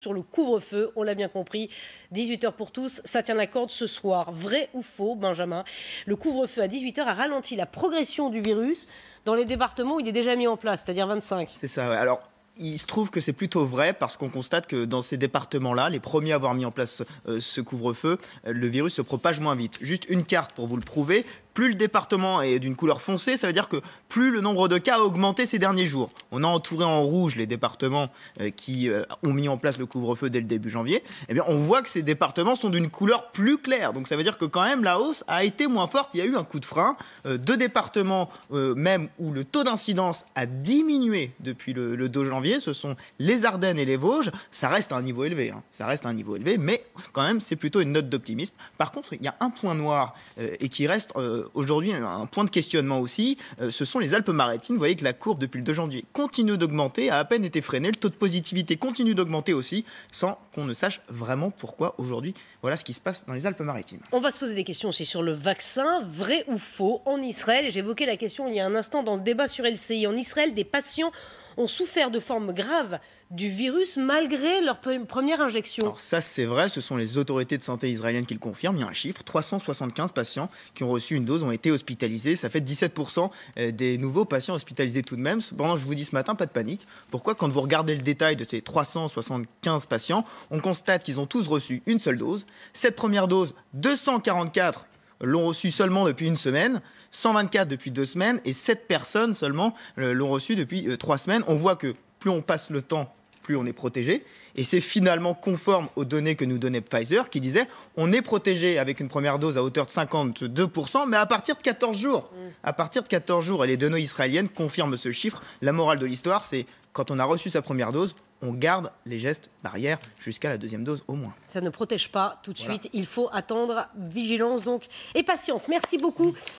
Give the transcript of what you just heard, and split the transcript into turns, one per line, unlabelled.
Sur le couvre-feu, on l'a bien compris, 18 h pour tous, ça tient la corde ce soir. Vrai ou faux, Benjamin? Le couvre-feu à 18 h a ralenti la progression du virus dans les départements où il est déjà mis en place, c'est-à-dire 25.
C'est ça, ouais. Alors, il se trouve que c'est plutôt vrai parce qu'on constate que dans ces départements-là, les premiers à avoir mis en place ce couvre-feu, le virus se propage moins vite. Juste une carte pour vous le prouver. Plus le département est d'une couleur foncée, ça veut dire que plus le nombre de cas a augmenté ces derniers jours. On a entouré en rouge les départements qui ont mis en place le couvre-feu dès le début janvier. Eh bien, on voit que ces départements sont d'une couleur plus claire. Donc ça veut dire que quand même la hausse a été moins forte. Il y a eu un coup de frein. Deux départements même où le taux d'incidence a diminué depuis le 2 janvier, ce sont les Ardennes et les Vosges. Ça reste à un niveau élevé, hein. Ça reste à un niveau élevé, mais quand même c'est plutôt une note d'optimisme. Par contre, il y a un point noir et qui reste aujourd'hui un point de questionnement aussi, ce sont les Alpes-Maritimes. Vous voyez que la courbe depuis le 2 janvier continue d'augmenter, a à peine été freinée. Le taux de positivité continue d'augmenter aussi, sans qu'on ne sache vraiment pourquoi aujourd'hui. Voilà ce qui se passe dans les Alpes-Maritimes.
On va se poser des questions aussi sur le vaccin, vrai ou faux, en Israël. J'évoquais la question il y a un instant dans le débat sur LCI. En Israël, des patients ont souffert de formes graves du virus malgré leur première injection.
Alors ça c'est vrai, ce sont les autorités de santé israéliennes qui le confirment. Il y a un chiffre, 375 patients qui ont reçu une dose ont été hospitalisés. Ça fait 17% des nouveaux patients hospitalisés tout de même. Cependant, je vous dis ce matin, pas de panique. Pourquoi? Quand vous regardez le détail de ces 375 patients, on constate qu'ils ont tous reçu une seule dose. Cette première dose, 244 l'ont reçu seulement depuis une semaine, 124 depuis 2 semaines et 7 personnes seulement l'ont reçu depuis 3 semaines. On voit que plus on passe le temps, plus on est protégé. Et c'est finalement conforme aux données que nous donnait Pfizer qui disait on est protégé avec une première dose à hauteur de 52%, mais à partir de 14 jours. À partir de 14 jours, et les données israéliennes confirment ce chiffre. La morale de l'histoire, c'est quand on a reçu sa première dose, on garde les gestes barrières jusqu'à la deuxième dose au moins.
Ça ne protège pas tout de suite, il faut attendre, vigilance donc et patience. Merci beaucoup.